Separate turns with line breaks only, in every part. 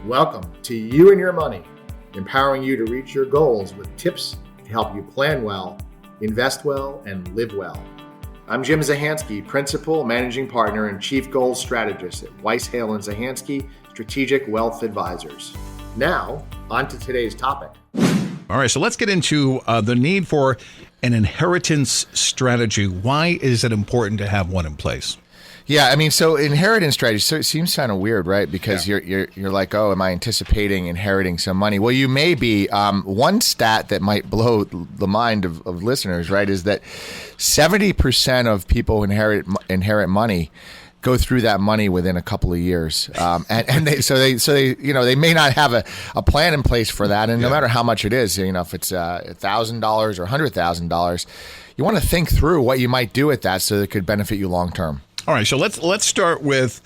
Welcome to You and Your Money, empowering you to reach your goals with tips to help you plan well, invest well, and live well. I'm Jim Zahansky, Principal, Managing Partner, and Chief Goals Strategist at Weiss Hale & Zahansky Strategic Wealth Advisors. Now, on to today's topic.
All right, so let's get into the need for an inheritance strategy. Why is it important to have one in place?
Yeah, I mean, so inheritance strategy, so it seems kind of weird, right? Because you're like, oh, am I anticipating inheriting some money? Well, you may be. One stat that might blow the mind of listeners, right, is that 70% of people who inherit money go through that money within a couple of years, and they may not have a plan in place for that, and no matter how much it is, if it's $1,000 or $100,000, you want to think through what you might do with that so that it could benefit you long term.
All right, so let's start with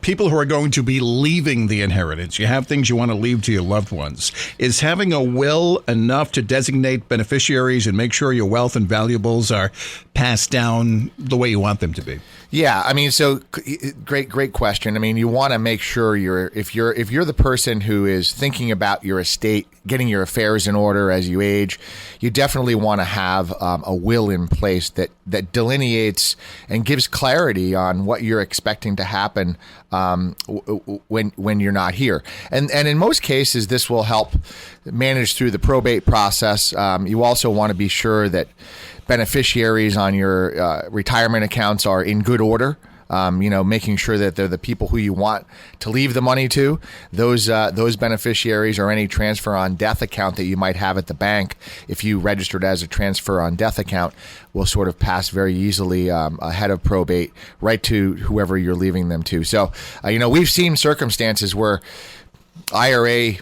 people who are going to be leaving the inheritance. You have things you want to leave to your loved ones. Is having a will enough to designate beneficiaries and make sure your wealth and valuables are passed down the way you want them to be?
Yeah, I mean, so great question. I mean, you want to make sure if you're the person who is thinking about your estate, getting your affairs in order as you age, you definitely want to have a will in place that delineates and gives clarity on what you're expecting to happen when you're not here. And in most cases, this will help manage through the probate process. You also want to be sure that beneficiaries on your retirement accounts are in good order. Making sure that they're the people who you want to leave the money to. Those beneficiaries or any transfer on death account that you might have at the bank, if you registered as a transfer on death account, will sort of pass very easily ahead of probate right to whoever you're leaving them to. So, we've seen circumstances where IRA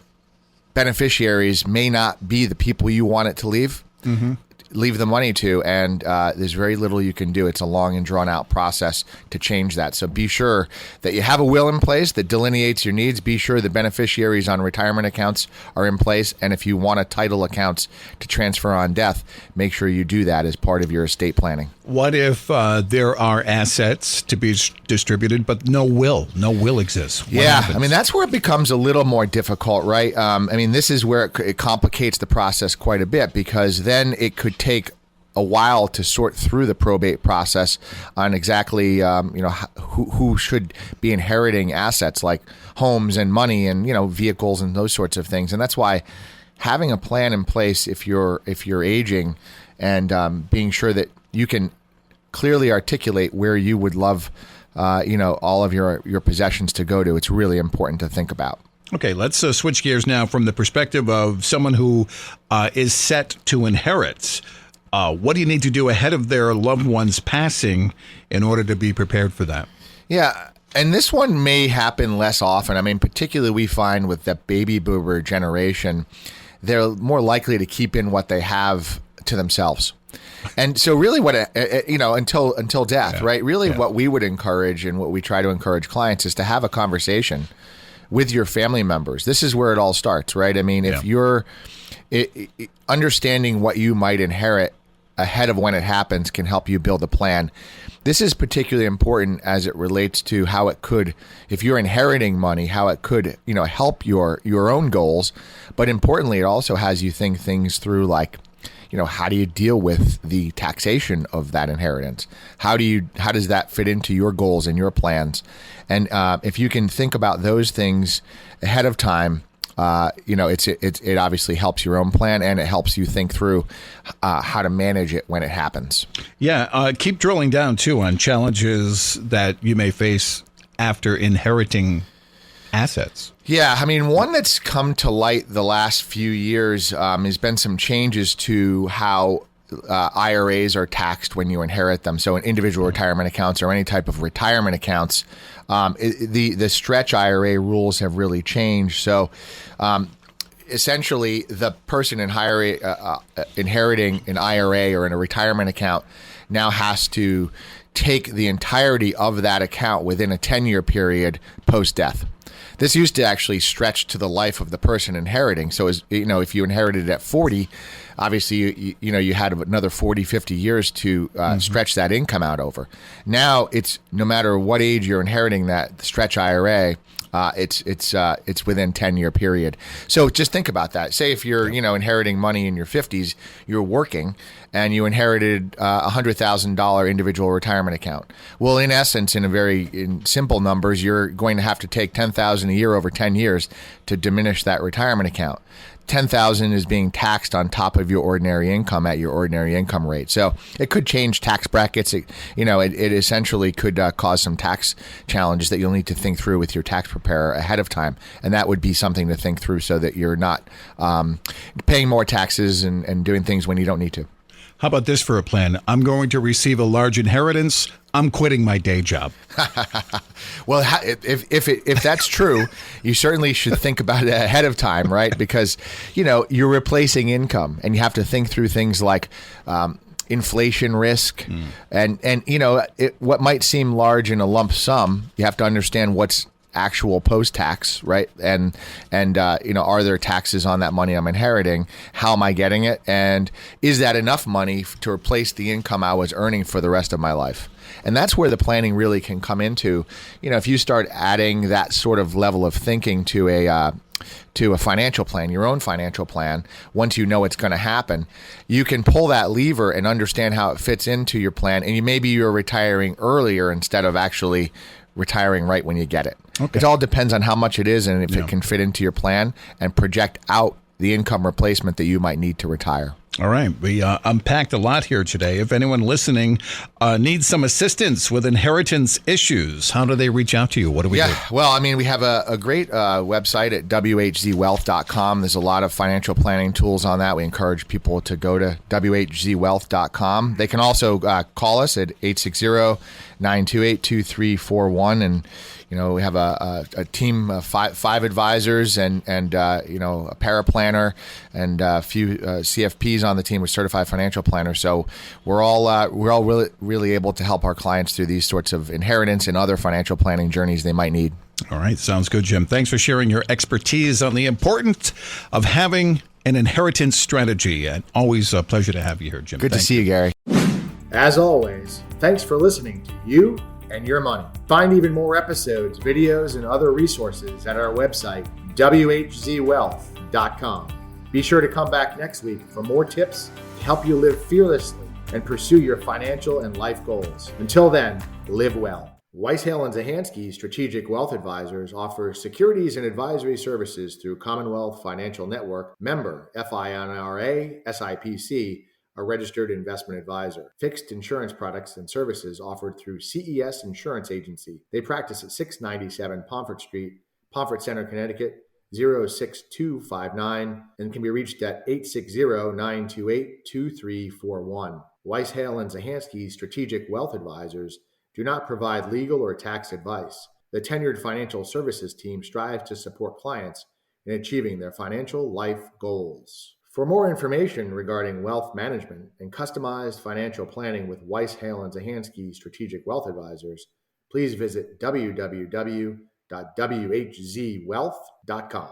beneficiaries may not be the people you want it to leave. Mm-hmm. Leave the money to, and there's very little you can do. It's a long and drawn out process to change that. So be sure that you have a will in place that delineates your needs. Be sure the beneficiaries on retirement accounts are in place. And if you want a title accounts to transfer on death, make sure you do that as part of your estate planning.
What if there are assets to be distributed, but no will exists? What happens?
I mean, that's where it becomes a little more difficult, right? This is where it complicates the process quite a bit, because then it could take a while to sort through the probate process on exactly who should be inheriting assets like homes and money and vehicles and those sorts of things. And that's why having a plan in place if you're aging and being sure that you can clearly articulate where you would love all of your possessions to go to, it's really important to think about.
Okay, let's switch gears now from the perspective of someone who is set to inherit. What do you need to do ahead of their loved one's passing in order to be prepared for that?
Yeah, and this one may happen less often. I mean, particularly we find with the baby boomer generation, they're more likely to keep in what they have to themselves. And so really until death, right? Really what we would encourage and what we try to encourage clients is to have a conversation with your family members. This is where it all starts, right? I mean, if you're understanding what you might inherit ahead of when it happens can help you build a plan. This is particularly important as it relates to how it could, if you're inheriting money, how it could, help your own goals. But importantly, it also has you think things through like, how do you deal with the taxation of that inheritance? How does that fit into your goals and your plans? And if you can think about those things ahead of time, it obviously helps your own plan, and it helps you think through how to manage it when it happens.
Yeah, keep drilling down too on challenges that you may face after inheriting assets.
Yeah, I mean, one that's come to light the last few years has been some changes to how IRAs are taxed when you inherit them. So in individual retirement accounts or any type of retirement accounts, the stretch IRA rules have really changed. So essentially, the person inheriting an IRA or in a retirement account now has to take the entirety of that account within a 10-year period post-death. This used to actually stretch to the life of the person inheriting. So, if you inherited at 40, obviously you had another 40, 50 years to stretch that income out over. Now it's no matter what age you're inheriting that stretch IRA, it's within 10-year period. So just think about that. Say if you're inheriting money in your 50s, you're working and you inherited a $100,000 individual retirement account. Well, in essence, in simple numbers, you're going to have to take $10,000 a year over 10 years to diminish that retirement account. $10,000 is being taxed on top of your ordinary income at your ordinary income rate. So it could change tax brackets. It essentially could cause some tax challenges that you'll need to think through with your tax preparer ahead of time. And that would be something to think through so that you're not paying more taxes and doing things when you don't need to.
How about this for a plan? I'm going to receive a large inheritance. I'm quitting my day job.
Well, if that's true, you certainly should think about it ahead of time, right? Because, you're replacing income and you have to think through things like inflation risk and what might seem large in a lump sum. You have to understand what's actual post-tax, right? And are there taxes on that money I'm inheriting? How am I getting it? And is that enough money to replace the income I was earning for the rest of my life? And that's where the planning really can come into. If you start adding that sort of level of thinking to a financial plan, your own financial plan, once you know it's going to happen, you can pull that lever and understand how it fits into your plan. And maybe you're retiring earlier instead of actually retiring right when you get it. Okay. It all depends on how much it is and if it can fit into your plan and project out the income replacement that you might need to retire.
All right. We unpacked a lot here today. If anyone listening needs some assistance with inheritance issues, how do they reach out to you? What do we do?
Well, we have a great website at whzwealth.com. There's a lot of financial planning tools on that. We encourage people to go to whzwealth.com. They can also call us at 860-928-2341. And, we have a team of five advisors and a paraplanner and a few CFPs on the team with certified financial planners. So we're all really able to help our clients through these sorts of inheritance and other financial planning journeys they might need.
All right. Sounds good, Jim. Thanks for sharing your expertise on the importance of having an inheritance strategy. And always a pleasure to have you here, Jim.
Good to see you, Gary.
As always, thanks for listening to You and Your Money. Find even more episodes, videos, and other resources at our website, whzwealth.com. Be sure to come back next week for more tips to help you live fearlessly and pursue your financial and life goals. Until then, live well. Weiss Hale & Zahansky Strategic Wealth Advisors offers securities and advisory services through Commonwealth Financial Network, member FINRA, SIPC, a registered investment advisor. Fixed insurance products and services offered through CES Insurance Agency. They practice at 697 Pomfret Street, Pomfret Center, Connecticut, 06259, and can be reached at 860-928-2341. Weiss Hale & Zahansky Strategic Wealth Advisors do not provide legal or tax advice. The tenured financial services team strives to support clients in achieving their financial life goals. For more information regarding wealth management and customized financial planning with Weiss Hale & Zahansky Strategic Wealth Advisors, please visit www.whzwealth.com.